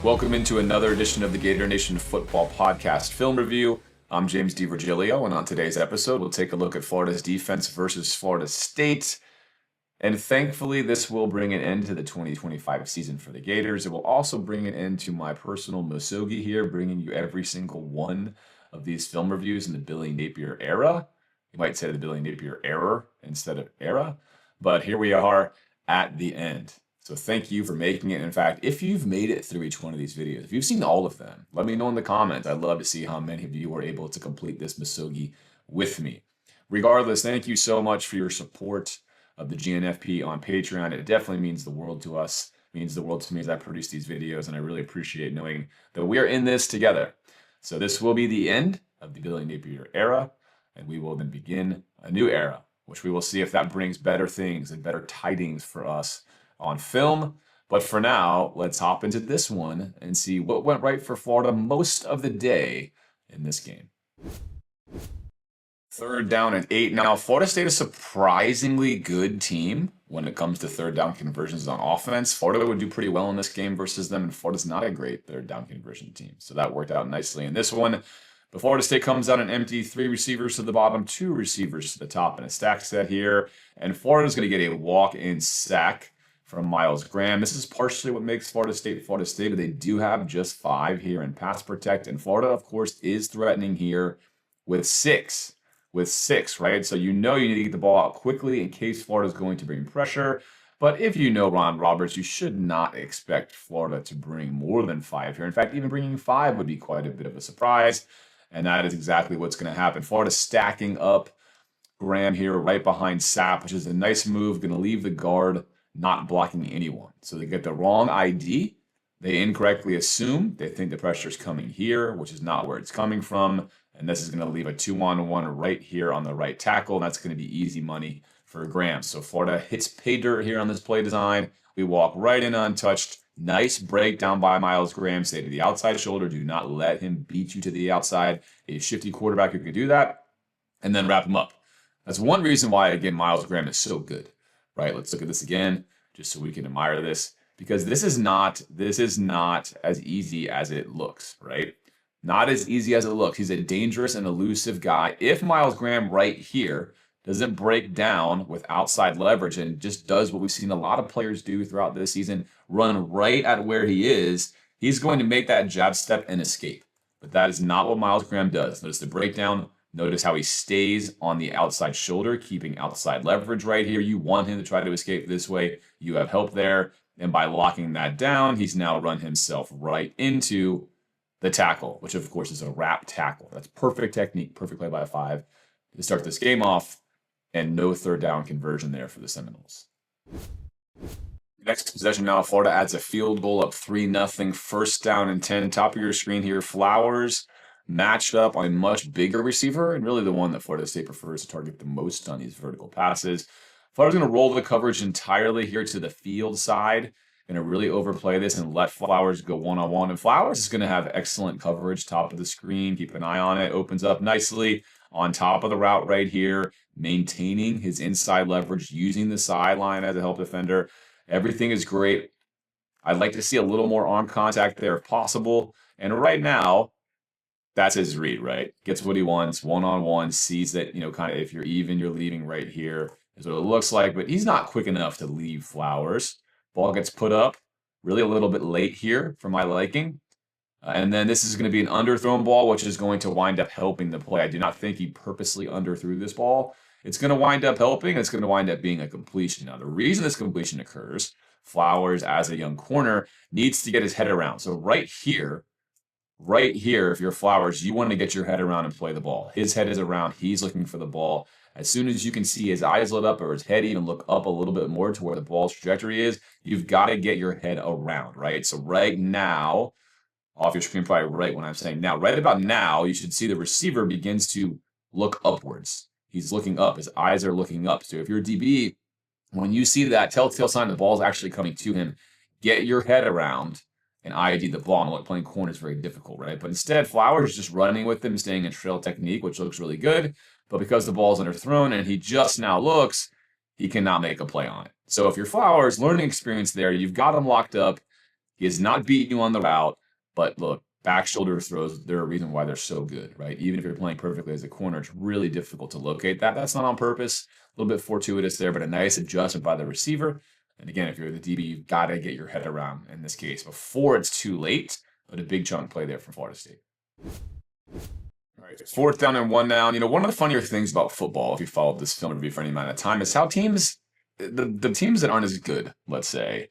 Welcome into another edition of the Gator Nation Football Podcast Film Review. I'm James DiVirgilio, and on today's episode, we'll take a look at Florida's defense versus Florida State. And thankfully, this will bring an end to the 2025 season for the Gators. It will also bring an end to my personal misogi here, bringing you every single one of these film reviews in the Billy Napier era. You might say the Billy Napier error instead of era, but here we are at the end. So thank you for making it. In fact, if you've made it through each one of these videos, if you've seen all of them, let me know in the comments. I'd love to see how many of you were able to complete this misogi with me. Regardless, thank you so much for your support of the GNFP on Patreon. It definitely means the world to us. It means the world to me as I produce these videos, and I really appreciate knowing that we are in this together. So this will be the end of the Billy Napier era, and we will then begin a new era, which we will see if that brings better things and better tidings for us on film. But for now, let's hop into this one and see what went right for Florida most of the day in this game. Third down and 8. Now, Florida State is a surprisingly good team when it comes to third down conversions on offense. Florida would do pretty well in this game versus them, and Florida's not a great third down conversion team. So that worked out nicely in this one. But Florida State comes out and empty 3 receivers to the bottom, 2 receivers to the top in a stack set here. And Florida's going to get a walk-in sack from Myles Graham. This is partially what makes Florida State, but they do have just 5 here in pass protect. And Florida, of course, is threatening here with 6. Right? So you know you need to get the ball out quickly in case Florida's going to bring pressure. But if you know Ron Roberts, you should not expect Florida to bring more than 5 here. In fact, even bringing 5 would be quite a bit of a surprise. And that is exactly what's going to happen. Florida stacking up Graham here right behind Sapp, which is a nice move, going to leave the guard not blocking anyone. So they get the wrong ID. They incorrectly assume they think the pressure is coming here, which is not where it's coming from. And this is going to leave a 2-on-1 right here on the right tackle. And that's going to be easy money for Graham. So Florida hits pay dirt here on this play design. We walk right in untouched. Nice breakdown by Myles Graham. Stay to the outside shoulder. Do not let him beat you to the outside. A shifty quarterback who can do that. And then wrap him up. That's one reason why, again, Myles Graham is so good. Right, let's look at this again, just so we can admire this, because this is not as easy as it looks, right? Not as easy as it looks. He's a dangerous and elusive guy. If Myles Graham right here doesn't break down with outside leverage and just does what we've seen a lot of players do throughout this season, run right at where he is, he's going to make that jab step and escape. But that is not what Myles Graham does. Notice the breakdown. Notice how he stays on the outside shoulder, keeping outside leverage right here. You want him to try to escape this way. You have help there. And by locking that down, he's now run himself right into the tackle, which of course is a wrap tackle. That's perfect technique, perfect play by a 5 to start this game off, and no third down conversion there for the Seminoles. Next possession now, Florida adds a field goal up 3-0, first down and 10. Top of your screen here, Flowers matched up on a much bigger receiver, and really the one that Florida State prefers to target the most on these vertical passes. Florida's going to roll the coverage entirely here to the field side, going to really overplay this and let Flowers go one-on-one. And Flowers is going to have excellent coverage, top of the screen. Keep an eye on it. Opens up nicely on top of the route right here, maintaining his inside leverage, using the sideline as a help defender. Everything is great. I'd like to see a little more arm contact there if possible. And right now, that's his read, right? Gets what he wants, one-on-one, sees that, kind of if you're even, you're leaving right here is what it looks like. But he's not quick enough to leave Flowers. Ball gets put up really a little bit late here for my liking. And then this is going to be an underthrown ball, which is going to wind up helping the play. I do not think he purposely underthrew this ball. It's going to wind up helping. It's going to wind up being a completion. Now, the reason this completion occurs, Flowers, as a young corner, needs to get his head around. So right here, if you're Flowers, you want to get your head around and play the ball. His head is around. He's looking for the ball. As soon as you can see his eyes lit up or his head even look up a little bit more to where the ball's trajectory is, you've got to get your head around, right? So right now, off your screen probably right when I'm saying now, right about now, you should see the receiver begins to look upwards. He's looking up. His eyes are looking up. So if you're a DB, when you see that telltale sign the ball's actually coming to him, get your head around and ID the ball. And look, playing corner is very difficult, right? But instead, Flowers is just running with him, staying in trail technique, which looks really good. But because the ball's underthrown and he just now looks, he cannot make a play on it. So if you're Flowers, learning experience there, you've got him locked up. He has not beaten you on the route, but look, back shoulder throws, they're a reason why they're so good, right? Even if you're playing perfectly as a corner, it's really difficult to locate that. That's not on purpose. A little bit fortuitous there, but a nice adjustment by the receiver. And again, if you're the DB, you've got to get your head around in this case before it's too late. But a big chunk play there from Florida State. All right, 4th down and 1 down. One of the funnier things about football, if you followed this film review for any amount of time, is how teams, the teams that aren't as good, let's say,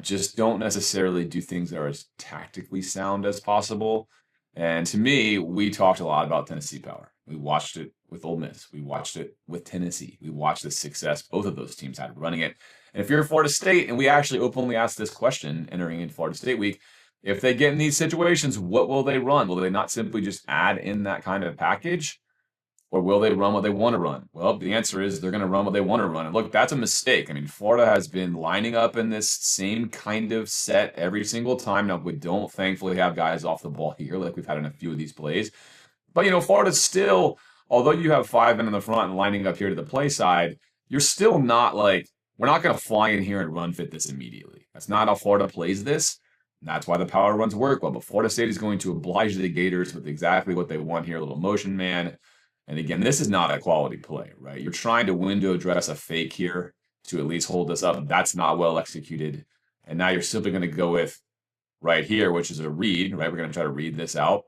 just don't necessarily do things that are as tactically sound as possible. And to me, we talked a lot about Tennessee power. We watched it with Ole Miss. We watched it with Tennessee. We watched the success both of those teams had running it. And if you're Florida State, and we actually openly asked this question entering into Florida State week, if they get in these situations, what will they run? Will they not simply just add in that kind of package? Or will they run what they want to run? Well, the answer is they're going to run what they want to run. And look, that's a mistake. I mean, Florida has been lining up in this same kind of set every single time. Now, we don't thankfully have guys off the ball here like we've had in a few of these plays. But, Florida's still, although you have 5 men in the front and lining up here to the play side, you're still not like, we're not going to fly in here and run fit this immediately. That's not how Florida plays this. And that's why the power runs work well. But Florida State is going to oblige the Gators with exactly what they want here, a little motion man. And again, this is not a quality play, right? You're trying to window dress a fake here to at least hold this up. That's not well executed. And now you're simply going to go with right here, which is a read, right? We're going to try to read this out.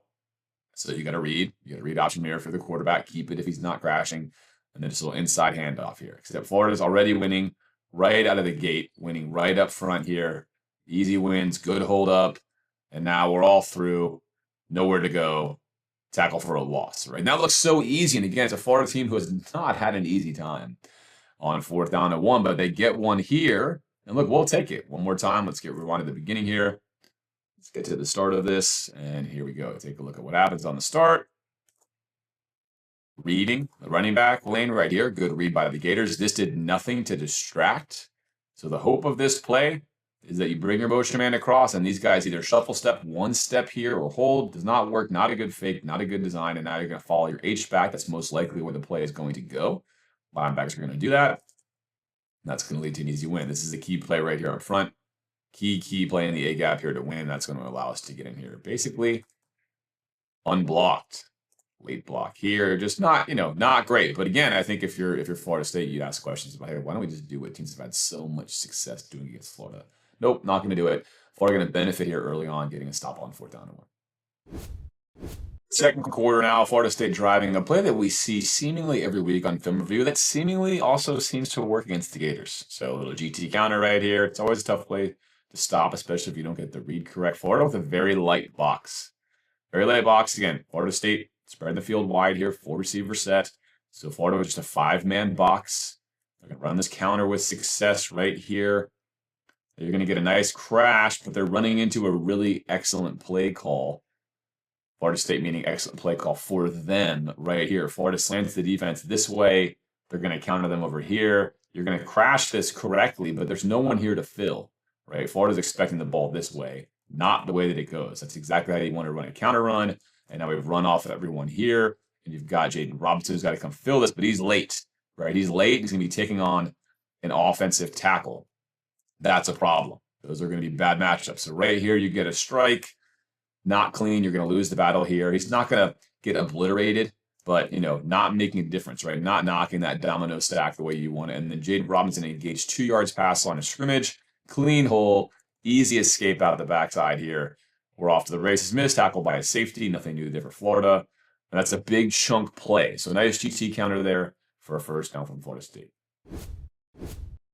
So you got to read. You got to read option mirror for the quarterback. Keep it if he's not crashing. And then just a little inside handoff here. Except Florida's already winning right out of the gate, winning right up front here. Easy wins, good hold up. And now we're all through. Nowhere to go. Tackle for a loss, right? Now it looks so easy. And again, it's a Florida team who has not had an easy time on 4th down and 1, but they get one here. And look, we'll take it one more time. Let's get rewind to the beginning here. Let's get to the start of this. And here we go. Take a look at what happens on the start. Reading the running back lane right here. Good read by the Gators. This did nothing to distract. So the hope of this play is that you bring your motion man across, and these guys either shuffle step 1 step here or hold. Does not work. Not a good fake. Not a good design. And now you're going to follow your H back. That's most likely where the play is going to go. Linebackers are going to do that. That's going to lead to an easy win. This is a key play right here up front. Key play in the A gap here to win. That's going to allow us to get in here. Basically, unblocked. Late block here. Just not, not great. But again, I think if you're Florida State, you'd ask questions about, hey, why don't we just do what teams have had so much success doing against Florida? Nope, not going to do it. Florida going to benefit here early on, getting a stop on 4th down and 1. Second quarter now, Florida State driving a play that we see seemingly every week on film review that seemingly also seems to work against the Gators. So a little GT counter right here. It's always a tough play to stop, especially if you don't get the read correct. Florida with a very light box. Very light box. Again, Florida State spread the field wide here, 4 receiver set. So Florida with just a 5-man box. They're going to run this counter with success right here. You're going to get a nice crash, but they're running into a really excellent play call. Florida State meaning excellent play call for them right here. Florida slants the defense this way. They're going to counter them over here. You're going to crash this correctly, but there's no one here to fill, right? Florida's expecting the ball this way, not the way that it goes. That's exactly how you want to run a counter run. And now we've run off everyone here. And you've got Jaden Robinson who's got to come fill this, but he's late, right? He's late. He's going to be taking on an offensive tackle. That's a problem. Those are going to be bad matchups. So right here, you get a strike. Not clean. You're going to lose the battle here. He's not going to get obliterated, but, not making a difference, right? Not knocking that domino stack the way you want it. And then Jaden Robinson engaged 2 yards past line of scrimmage. Clean hole. Easy escape out of the backside here. We're off to the races. Missed tackle by a safety. Nothing new there for Florida. And that's a big chunk play. So nice GT counter there for a 1st down from Florida State.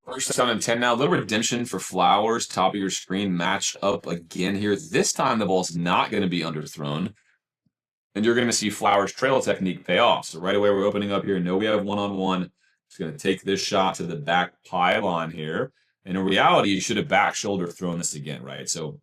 1st down and 10 now. A little redemption for Flowers. Top of your screen matched up again here. This time the ball's not going to be underthrown. And you're going to see Flowers' trail technique pay off. So right away we're opening up here. No, we have one-on-one. He's going to take this shot to the back pylon here. And in reality, you should have back shoulder thrown this again, right? So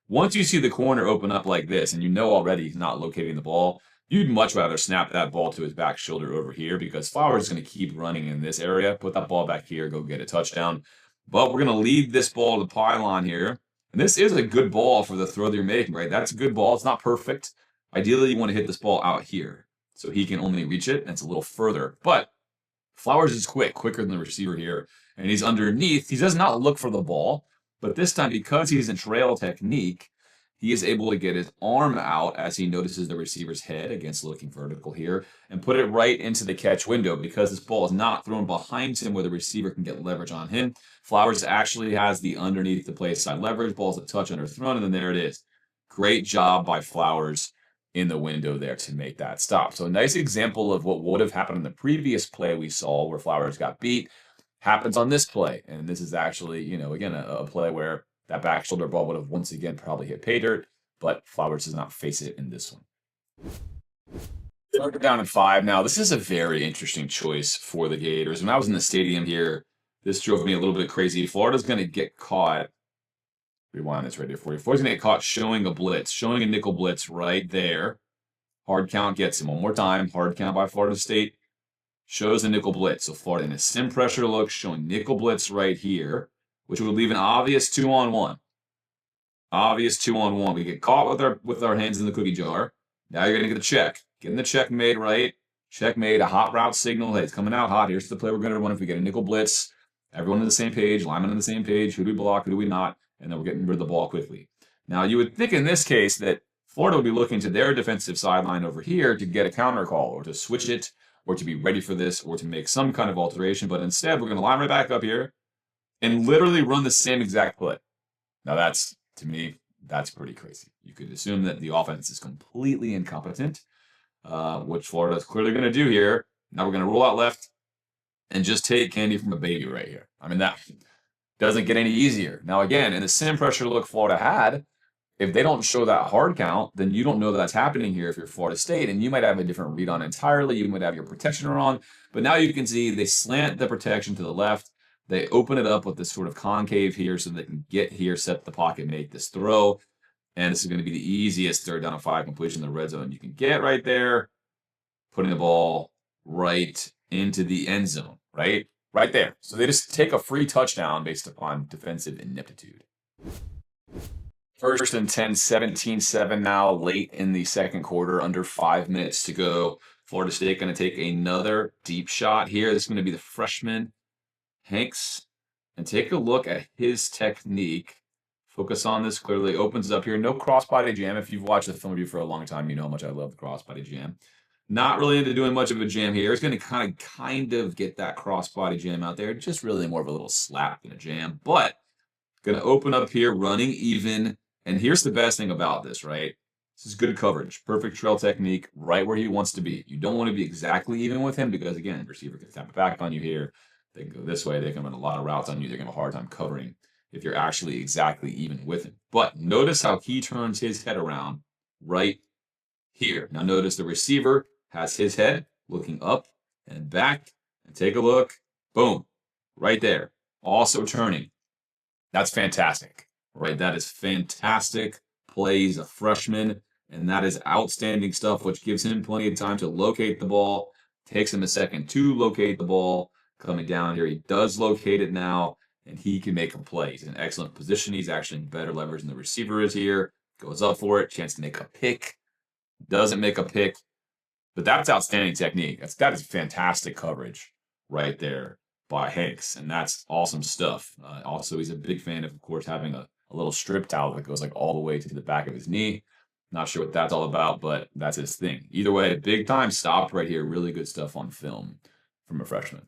once you see the corner open up like this, and you know already he's not locating the ball, you'd much rather snap that ball to his back shoulder over here because Flowers is going to keep running in this area. Put that ball back here, go get a touchdown. But we're going to lead this ball to the pylon here. And this is a good ball for the throw that you're making, right? That's a good ball. It's not perfect. Ideally, you want to hit this ball out here so he can only reach it, and it's a little further. But Flowers is quicker than the receiver here, and he's underneath. He does not look for the ball. But this time, because he's in trail technique, he is able to get his arm out as he notices the receiver's head against looking vertical here and put it right into the catch window because this ball is not thrown behind him where the receiver can get leverage on him. Flowers actually has the underneath the play side leverage. Ball's a touch underthrown, and then there it is. Great job by Flowers in the window there to make that stop. So a nice example of what would have happened in the previous play we saw where Flowers got beat happens on this play. And this is actually, again, a play where that back shoulder ball would have once again probably hit pay dirt, but Flowers does not face it in this one. Third down and 5. Now, this is a very interesting choice for the Gators. When I was in the stadium here, this drove me a little bit crazy. Florida's going to get caught. Rewind this right here for you. Florida's going to get caught showing a blitz, showing a nickel blitz right there. Hard count gets him. One more time. Hard count by Florida State. Shows a nickel blitz. So Florida in a sim pressure look, showing nickel blitz right here, which would leave an obvious 2-on-1. Obvious 2-on-1. We get caught with our hands in the cookie jar. Now you're going to get the check. Getting the check made right. Check made, a hot route signal. Hey, it's coming out hot. Here's the play we're going to run if we get a nickel blitz. Everyone on the same page, linemen on the same page. Who do we block? Who do we not? And then we're getting rid of the ball quickly. Now, you would think in this case that Florida would be looking to their defensive sideline over here to get a counter call or to switch it or to be ready for this or to make some kind of alteration. But instead, we're going to line right back up here and literally run the same exact play. Now, that's, to me, that's pretty crazy. You could assume that the offense is completely incompetent, which Florida is clearly going to do here. Now we're going to roll out left and just take candy from a baby right here. I mean, that doesn't get any easier. Now, again, in the sim pressure look Florida had, if they don't show that hard count, then you don't know that's happening here if you're Florida State, and you might have a different read on entirely. You might have your protection wrong. But now you can see they slant the protection to the left. They open it up with this sort of concave here so they can get here, set the pocket, make this throw. And this is going to be the easiest third down and 5 completion in the red zone you can get right there. Putting the ball right into the end zone, right there. So they just take a free touchdown based upon defensive ineptitude. First and 10, 17-7 now, late in the second quarter, under 5 minutes to go. Florida State going to take another deep shot here. This is going to be the freshman, Hanks. And take a look at his technique. Focus on this clearly. Opens up here. No crossbody jam. If you've watched the film review for a long time, you know how much I love the crossbody jam. Not really into doing much of a jam here. It's going to kind of get that crossbody jam out there. Just really more of a little slap than a jam. But going to open up here, running even. And here's the best thing about this, right? This is good coverage. Perfect trail technique, right where he wants to be. You don't want to be exactly even with him because, again, receiver can tap it back on you here. They can go this way. They can run a lot of routes on you. They're going to have a hard time covering if you're actually exactly even with him. But notice how he turns his head around right here. Now notice the receiver has his head looking up and back. And take a look. Boom. Right there. Also turning. That's fantastic. Right? That is fantastic play. He's a freshman. And that is outstanding stuff, which gives him plenty of time to locate the ball. Takes him a second to locate the ball. Coming down here, he does locate it now. And he can make a play. He's in an excellent position. He's actually in better leverage than the receiver is here. Goes up for it. Chance to make a pick. Doesn't make a pick. But that's outstanding technique. That is fantastic coverage right there by Hanks. And that's awesome stuff. Also, he's a big fan of course, having a little strip towel that goes like all the way to the back of his knee. Not sure what that's all about, but that's his thing. Either way, big time stop right here. Really good stuff on film from a freshman.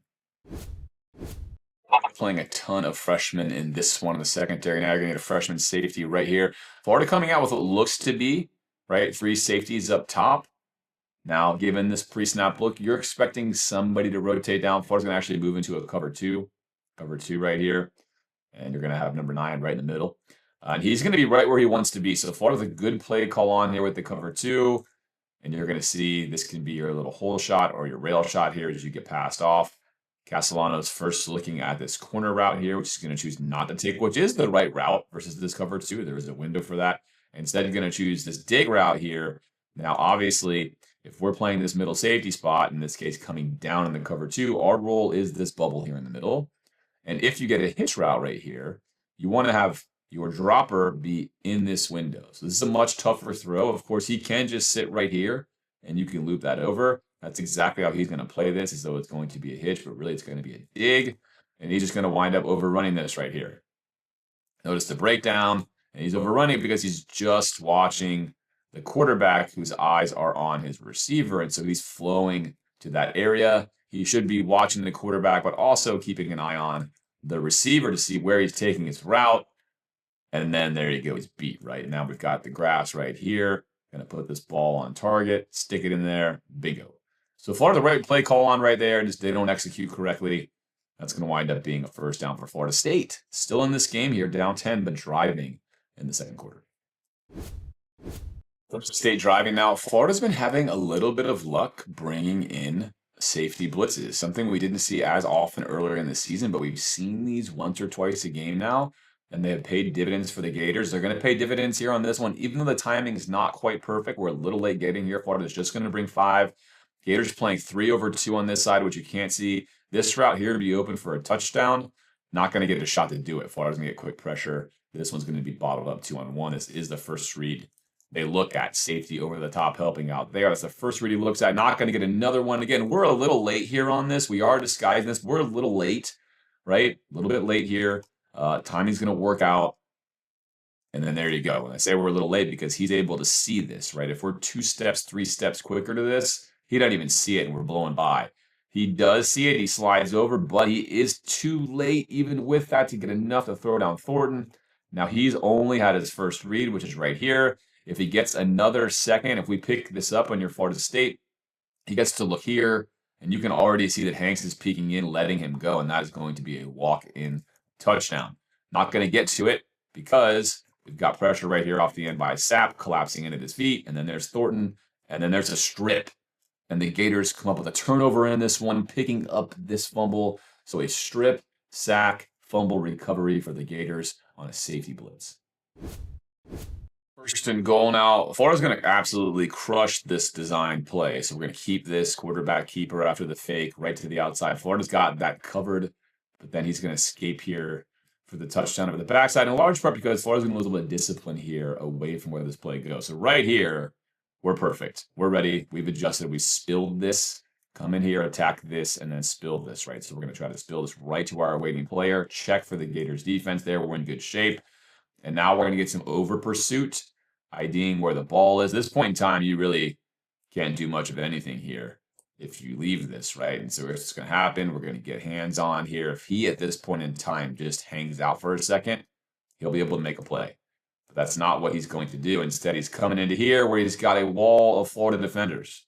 Playing a ton of freshmen in this one in the secondary. Now you're going to get a freshman safety right here. Florida coming out with what looks to be, right, 3 safeties up top. Now, given this pre-snap look, you're expecting somebody to rotate down. Florida's going to actually move into a cover 2 right here. And you're going to have number 9 right in the middle. And he's going to be right where he wants to be. So Florida's a good play call on here with the cover 2. And you're going to see this can be your little hole shot or your rail shot here as you get passed off. Castellano's first looking at this corner route here, which is going to choose not to take, which is the right route versus this cover 2. There is a window for that. Instead, you're going to choose this dig route here. Now, obviously, if we're playing this middle safety spot, in this case, coming down in the cover 2, our role is this bubble here in the middle. And if you get a hitch route right here, you want to have your dropper be in this window. So this is a much tougher throw. Of course, he can just sit right here, and you can loop that over. That's exactly how he's going to play this, as though it's going to be a hitch, but really it's going to be a dig. And he's just going to wind up overrunning this right here. Notice the breakdown, and he's overrunning because he's just watching the quarterback whose eyes are on his receiver. And so he's flowing to that area. He should be watching the quarterback, but also keeping an eye on the receiver to see where he's taking his route. And then there you go, he's beat, right? Now we've got the grass right here. Gonna put this ball on target, stick it in there, bingo. So Florida, the right play call on right there, just they don't execute correctly. That's going to wind up being a first down for Florida State. Still in this game here, down 10, but driving in the second quarter. Florida State driving now. Florida's been having a little bit of luck bringing in safety blitzes, something we didn't see as often earlier in the season, but we've seen these once or twice a game now, and they have paid dividends for the Gators. They're going to pay dividends here on this one, even though the timing is not quite perfect. We're a little late getting here. Florida's just going to bring 5. Gators playing 3 over 2 on this side, which you can't see. This route here to be open for a touchdown. Not going to get a shot to do it. Florida's going to get quick pressure. This one's going to be bottled up 2-on-1. This is the first read they look at. Safety over the top helping out there. That's the first read he looks at. Not going to get another one. Again, we're a little late here on this. We are disguising this. We're a little late, right? A little bit late here. Timing's going to work out. And then there you go. When I say we're a little late, because he's able to see this, right? If we're 2 steps, 3 steps quicker to this, he doesn't even see it and we're blowing by. He does see it. He slides over, but he is too late even with that to get enough to throw down Thornton. Now he's only had his first read, which is right here. If he gets another second, if we pick this up on your Florida State, he gets to look here, and you can already see that Hanks is peeking in, letting him go, and that is going to be a walk-in touchdown. Not going to get to it because we've got pressure right here off the end by Sapp, collapsing in at his feet, and then there's Thornton, and then there's a strip. And the Gators come up with a turnover in this one, picking up this fumble. So a strip, sack, fumble recovery for the Gators on a safety blitz. First and goal now. Florida's going to absolutely crush this design play. So we're going to keep this quarterback keeper after the fake right to the outside. Florida's got that covered, but then he's going to escape here for the touchdown over the backside, in large part because Florida's going to lose a little bit of discipline here away from where this play goes. So right here, we're perfect. We're ready. We've adjusted. We spilled this. Come in here, attack this, and then spill this, right? So we're going to try to spill this right to our awaiting player. Check for the Gators defense there. We're in good shape. And now we're going to get some over pursuit, IDing where the ball is. At this point in time, you really can't do much of anything here if you leave this, right? And so what's going to happen, we're going to get hands on here. If he, at this point in time, just hangs out for a second, he'll be able to make a play. But that's not what he's going to do. Instead, he's coming into here where he's got a wall of Florida defenders.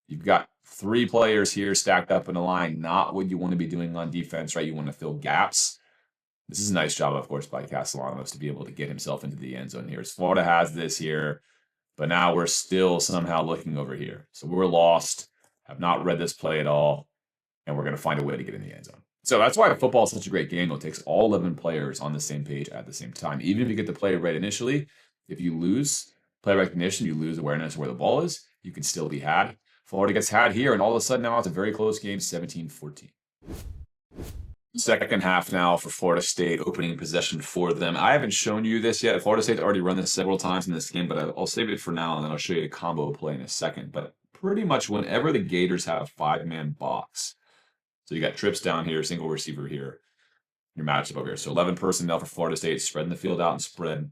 You've got 3 players here stacked up in a line, not what you want to be doing on defense, right? You want to fill gaps. This is a nice job, of course, by Castellanos to be able to get himself into the end zone here. Florida has this here, but now we're still somehow looking over here. So we're lost, have not read this play at all, and we're going to find a way to get in the end zone. So that's why football is such a great game. It takes all 11 players on the same page at the same time. Even if you get the play right initially, if you lose play recognition, you lose awareness of where the ball is, you can still be had. Florida gets had here, and all of a sudden now it's a very close game, 17-14. Second half now for Florida State, opening possession for them. I haven't shown you this yet. Florida State's already run this several times in this game, but I'll save it for now, and then I'll show you a combo play in a second. But pretty much whenever the Gators have a 5-man box, so you got trips down here, single receiver here, your matchup over here. So 11 personnel for Florida State, spreading the field out and spread.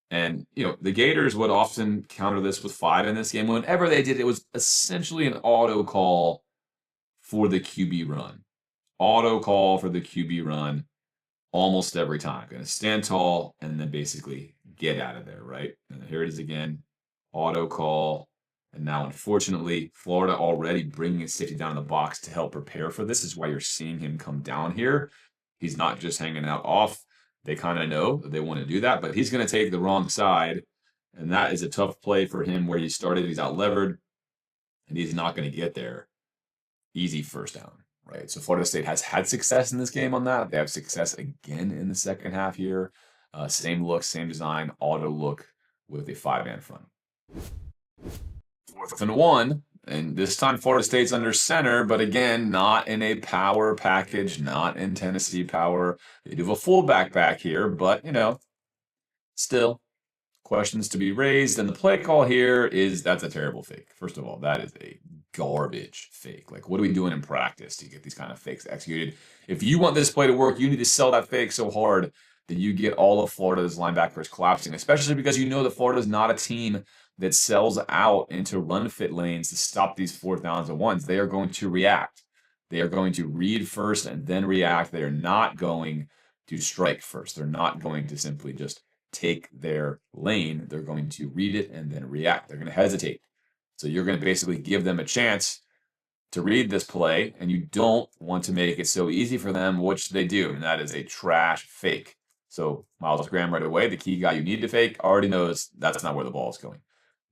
And, the Gators would often counter this with 5 in this game. Whenever they did, it was essentially an auto call for the QB run. Auto call for the QB run almost every time. Going to stand tall and then basically get out of there, right? And here it is again, auto call. And now, unfortunately, Florida already bringing his safety down in the box to help prepare for this. Is why you're seeing him come down here. He's not just hanging out off. They kind of know that they want to do that, but he's going to take the wrong side. And that is a tough play for him where he started. He's out levered, and he's not going to get there. Easy first down, right? So Florida State has had success in this game on that. They have success again in the second half here. Same look, same design, auto look with a 5-man front. 4th and 1, and this time Florida State's under center, but again, not in a power package, not in Tennessee power. They do have a fullback back here, but, still questions to be raised. And the play call here that's a terrible fake. First of all, that is a garbage fake. Like, what are we doing in practice to get these kind of fakes executed? If you want this play to work, you need to sell that fake so hard that you get all of Florida's linebackers collapsing, especially because you know that Florida's not a team that sells out into run fit lanes to stop these 4th downs and ones. They are going to react. They are going to read first and then react. They are not going to strike first. They're not going to simply just take their lane. They're going to read it and then react. They're going to hesitate. So you're going to basically give them a chance to read this play, and you don't want to make it so easy for them, which they do, and that is a trash fake. So Miles Graham right away, the key guy you need to fake, already knows that's not where the ball is going.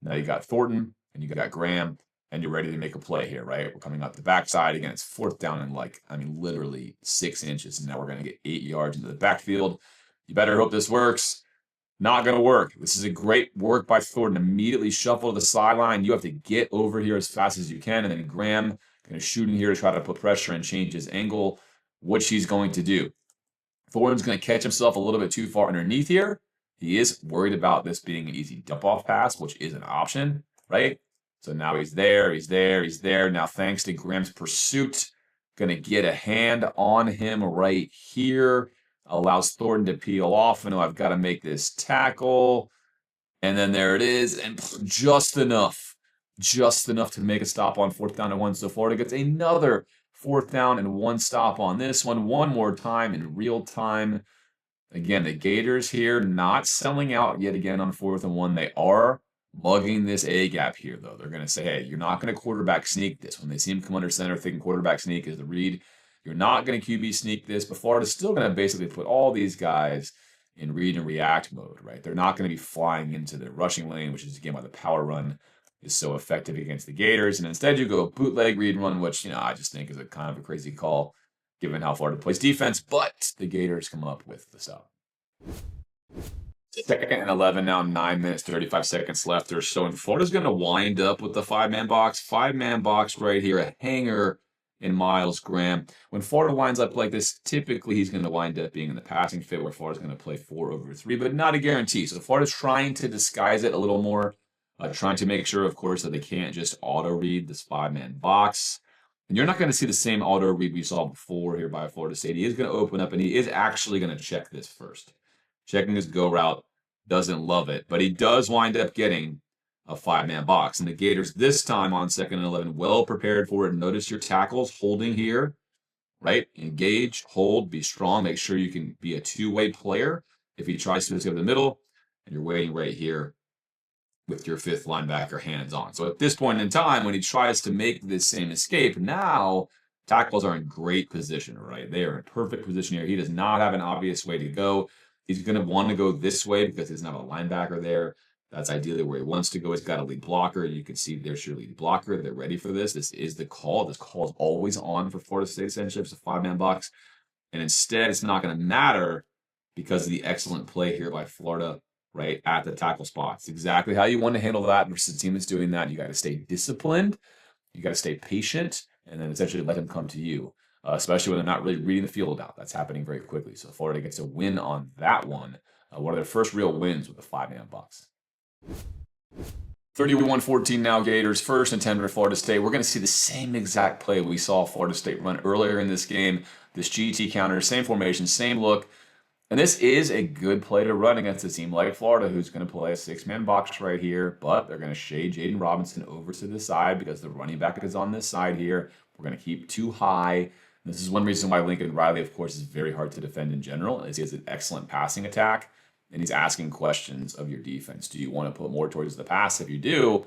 Now you got Thornton and you got Graham, and you're ready to make a play here, right? We're coming up the backside. Again, it's 4th down and literally 6 inches. And now we're going to get 8 yards into the backfield. You better hope this works. Not going to work. This is a great work by Thornton. Immediately shuffle to the sideline. You have to get over here as fast as you can. And then Graham going to shoot in here to try to put pressure and change his angle, which he's going to do. Thornton's going to catch himself a little bit too far underneath here. He is worried about this being an easy dump-off pass, which is an option, right? So now he's there. Now, thanks to Graham's pursuit, going to get a hand on him right here. Allows Thornton to peel off. I know I've got to make this tackle. And then there it is. And just enough to make a stop on 4th down and 1. So Florida gets another 4th down and 1 stop on this one. One more time in real time. Again, the Gators here not selling out yet again on 4th and 1. They are mugging this A gap here, though. They're going to say, hey, you're not going to quarterback sneak this. When they see him come under center, thinking quarterback sneak is the read. You're not going to QB sneak this, but Florida's still going to basically put all these guys in read and react mode, right? They're not going to be flying into the rushing lane, which is, again, why the power run is so effective against the Gators. And instead, you go bootleg read run, which, I just think is a kind of a crazy call given how Florida plays defense, but the Gators come up with the stop. 2nd and 11 now, 9 minutes, 35 seconds left or so. And Florida's going to wind up with the 5-man box. 5-man box right here, a hanger in Miles Graham. When Florida winds up like this, typically he's going to wind up being in the passing fit where Florida's going to play 4 over 3, but not a guarantee. So Florida's trying to disguise it a little more, trying to make sure, of course, that they can't just auto-read this 5-man box. And you're not going to see the same auto-read we saw before here by Florida State. He is going to open up, and he is actually going to check this first. Checking his go route, doesn't love it, but he does wind up getting a 5-man box. And the Gators this time on 2nd and 11, well prepared for it. Notice your tackles holding here, right? Engage, hold, be strong. Make sure you can be a two-way player if he tries to escape the middle. And you're waiting right here with your 5th linebacker hands on. So at this point in time, when he tries to make this same escape, now tackles are in great position, right? They are in perfect position here. He does not have an obvious way to go. He's going to want to go this way because there's not a linebacker there. That's ideally where he wants to go. He's got a lead blocker. You can see there's your lead blocker. They're ready for this. This is the call. This call is always on for Florida State essentially. It's a 5-man box. And instead, it's not going to matter because of the excellent play here by Florida right at the tackle spot. It's exactly how you want to handle that versus a team that's doing that. You got to stay disciplined. You got to stay patient and then essentially let him come to you, especially when they're not really reading the field out. That's happening very quickly. So Florida gets a win on that one. One of their first real wins with a 5-man box. 31-14 now, Gators. 1st and 10 for Florida State. We're going to see the same exact play we saw Florida State run earlier in this game. This GT counter, same formation, same look. And this is a good play to run against a team like Florida who's going to play a 6-man box right here, but they're going to shade Jaden Robinson over to the side because the running back is on this side here. We're going to keep too high. This is one reason why Lincoln Riley, of course, is very hard to defend in general, is he has an excellent passing attack. And he's asking questions of your defense. Do you want to put more towards the pass? If you do,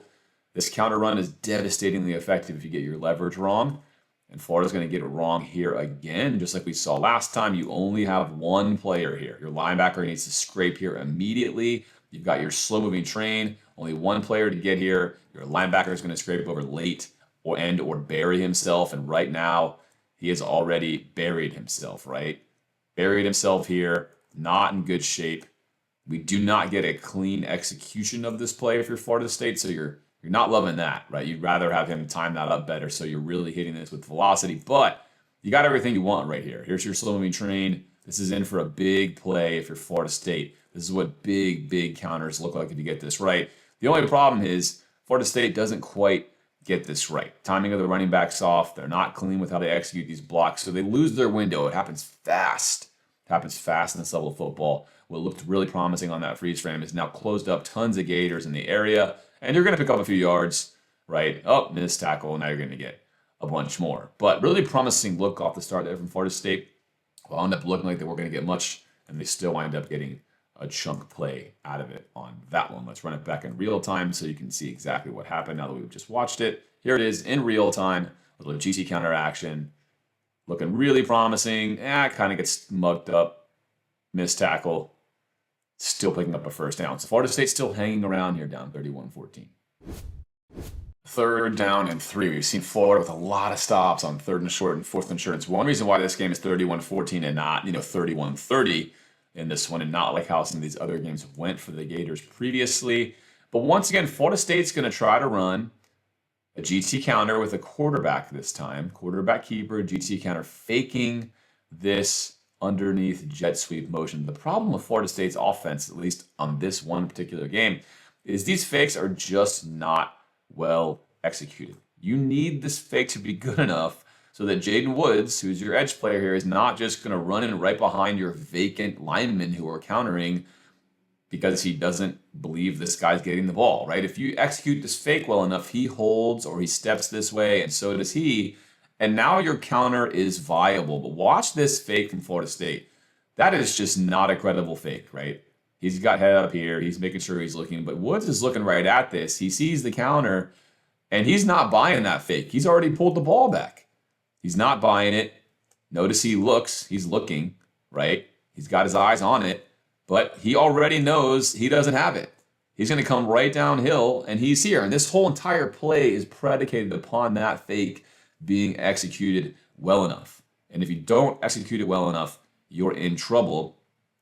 this counter run is devastatingly effective if you get your leverage wrong. And Florida's going to get it wrong here again. Just like we saw last time, you only have one player here. Your linebacker needs to scrape here immediately. You've got your slow-moving train. Only one player to get here. Your linebacker is going to scrape over late or bury himself. And right now, he has already buried himself, right? Buried himself here. Not in good shape. We do not get a clean execution of this play if you're Florida State, so you're not loving that, right? You'd rather have him time that up better, so you're really hitting this with velocity, but you got everything you want right here. Here's your slow-moving train. This is in for a big play if you're Florida State. This is what big counters look like if you get this right. The only problem is Florida State doesn't quite get this right. Timing of the running backs off. They're not clean with how they execute these blocks, so they lose their window. It happens fast. happens fast in this level of football. What looked really promising on that freeze frame is now closed up. Tons of Gators in the area, and you're going to pick up a few yards, right? Oh, missed tackle. Now you're going to get a bunch more. But really promising look off the start there from Florida State. Wound up looking like they weren't going to get much, and they still wind up getting a chunk play out of it on that one. Let's run it back in real time so you can see exactly what happened now that we've just watched it. Here it is in real time. A little GT counter action. Looking really promising. Kind of gets mugged up. Missed tackle. Still picking up a first down. So Florida State's still hanging around here, down 31-14. 3rd down and 3. We've seen Florida with a lot of stops on 3rd and short and 4th and short. It's one reason why this game is 31-14 and not, 31-30 in this one, and not like how some of these other games went for the Gators previously. But once again, Florida State's going to try to run a GT counter with a quarterback this time. Quarterback keeper, GT counter, faking this underneath jet sweep motion. The problem with Florida State's offense, at least on this one particular game, is these fakes are just not well executed. You need this fake to be good enough so that Jaden Woods, who's your edge player here, is not just going to run in right behind your vacant linemen who are countering because he doesn't believe this guy's getting the ball, right? If you execute this fake well enough, he holds or he steps this way, and so does he. And now your counter is viable. But watch this fake from Florida State. That is just not a credible fake, right? He's got head up here. He's making sure he's looking. But Woods is looking right at this. He sees the counter, and he's not buying that fake. He's already pulled the ball back. He's not buying it. Notice he looks. He's looking, right? He's got his eyes on it. But he already knows he doesn't have it. He's going to come right downhill, and he's here. And this whole entire play is predicated upon that fake being executed well enough. And if you don't execute it well enough, you're in trouble,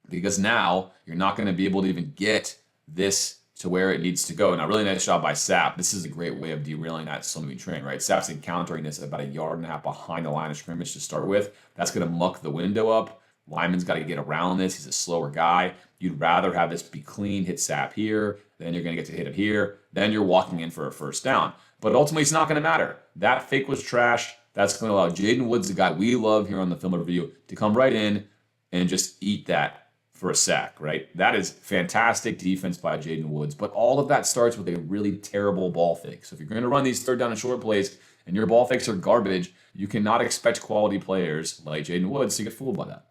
because now you're not going to be able to even get this to where it needs to go. Now, really nice job by Sapp. This is a great way of derailing that slow-moving train, right? Sapp's encountering this about 1.5 yards behind the line of scrimmage to start with. That's going to muck the window up. Lyman's got to get around this. He's a slower guy. You'd rather have this be clean, hit Sapp here, then you're going to get to hit it here, then you're walking in for a first down. But ultimately, it's not going to matter. That fake was trash. That's going to allow Jaden Woods, the guy we love here on the Film Review, to come right in and just eat that for a sack, right? That is fantastic defense by Jaden Woods. But all of that starts with a really terrible ball fake. So if you're going to run these 3rd down and short plays and your ball fakes are garbage, you cannot expect quality players like Jaden Woods to get fooled by that.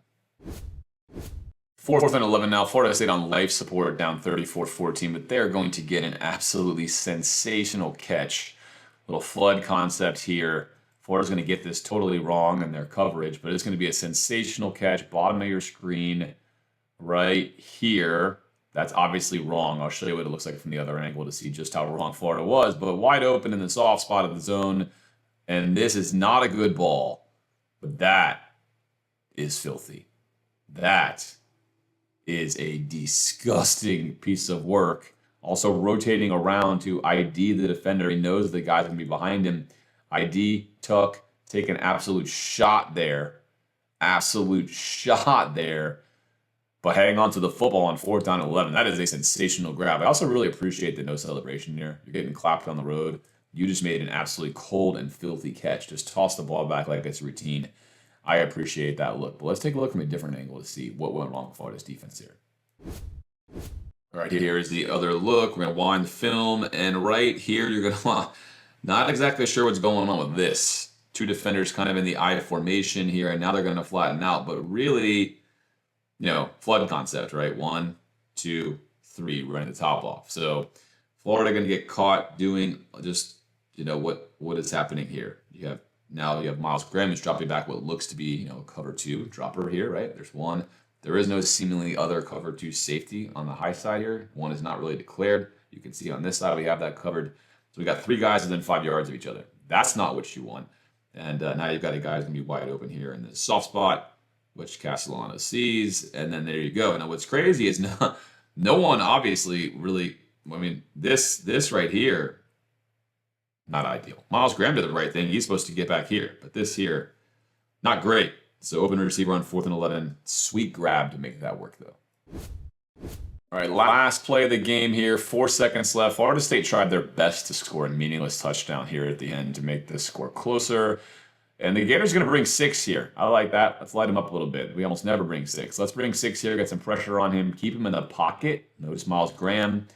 4th and 11 now. Florida State on life support, down 34-14, but they're going to get an absolutely sensational catch. Little flood concept here. Florida's going to get this totally wrong in their coverage, but it's going to be a sensational catch. Bottom of your screen right here. That's obviously wrong. I'll show you what it looks like from the other angle to see just how wrong Florida was, but wide open in the soft spot of the zone. And this is not a good ball, but that is filthy. That is a disgusting piece of work. Also rotating around to ID the defender. He knows the guy's going to be behind him. ID, tuck, take an absolute shot there. Absolute shot there. But hang on to the football on 4th down and 11. That is a sensational grab. I also really appreciate the no celebration here. You're getting clapped on the road. You just made an absolutely cold and filthy catch. Just toss the ball back like it's routine. I appreciate that look. But let's take a look from a different angle to see what went wrong with Florida's defense here. All right, here is the other look. We're going to wind the film. And right here, you're going to not exactly sure what's going on with this. 2 defenders kind of in the I formation here, and now they're going to flatten out. But really, flood concept, right? 1, 2, 3, running the top off. So Florida going to get caught doing just, what is happening here. You have Miles Graham who's dropping back what looks to be, cover 2 dropper here, right? There's 1. There is no seemingly other cover 2 safety on the high side here. 1 is not really declared. You can see on this side we have that covered. So we got 3 guys within 5 yards of each other. That's not what you want. And now you've got a guy who's going to be wide open here in the soft spot, which Castellano sees. And then there you go. Now what's crazy is no one obviously really, this right here, not ideal. Miles Graham did the right thing. He's supposed to get back here. But this here, not great. So open receiver on 4th and 11. Sweet grab to make that work, though. All right, last play of the game here. 4 seconds left. Florida State tried their best to score a meaningless touchdown here at the end to make this score closer. And the Gators are going to bring 6 here. I like that. Let's light him up a little bit. We almost never bring 6. Let's bring 6 here, get some pressure on him, keep him in the pocket. Notice Miles Graham,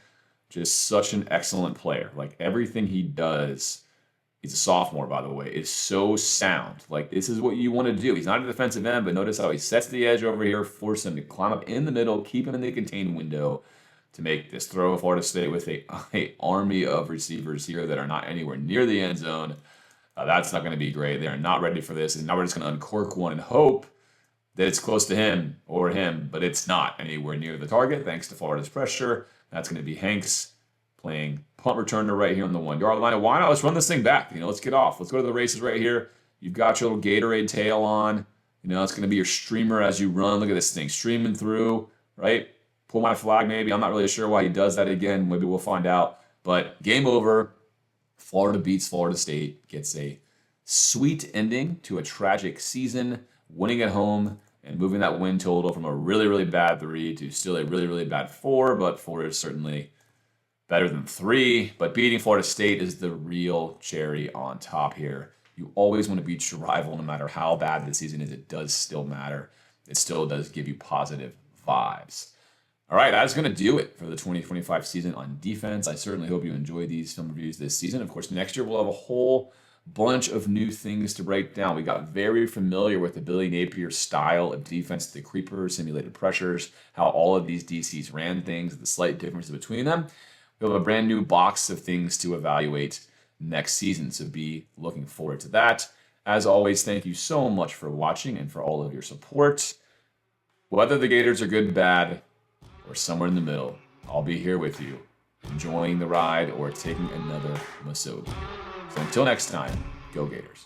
just such an excellent player. Like everything he does, he's a sophomore, by the way, is so sound. Like this is what you want to do. He's not a defensive end, but notice how he sets the edge over here, force him to climb up in the middle, keep him in the contained window to make this throw. Florida State with a army of receivers here that are not anywhere near the end zone. That's not going to be great. They are not ready for this. And now we're just going to uncork one and hope that it's close to him or him, but it's not anywhere near the target thanks to Florida's pressure. That's going to be Hanks playing punt returner right here on the 1 yard line. And why not? Let's run this thing back. Let's get off. Let's go to the races right here. You've got your little Gatorade tail on. It's going to be your streamer as you run. Look at this thing streaming through, right? Pull my flag maybe. I'm not really sure why he does that again. Maybe we'll find out. But game over. Florida beats Florida State, gets a sweet ending to a tragic season, winning at home and moving that win total from a really, really bad 3 to still a really, really bad 4. But 4 is certainly better than 3. But beating Florida State is the real cherry on top here. You always want to beat your rival no matter how bad the season is. It does still matter. It still does give you positive vibes. All right, that's going to do it for the 2025 season on defense. I certainly hope you enjoy these film reviews this season. Of course, next year we'll have a whole bunch of new things to break down. We got very familiar with the Billy Napier style of defense, the creeper, simulated pressures, how all of these DCs ran things, the slight differences between them. We have a brand new box of things to evaluate next season, so be looking forward to that. As always, thank you so much for watching and for all of your support. Whether the Gators are good, bad, or somewhere in the middle, I'll be here with you, enjoying the ride or taking another Masogi. So until next time, go Gators.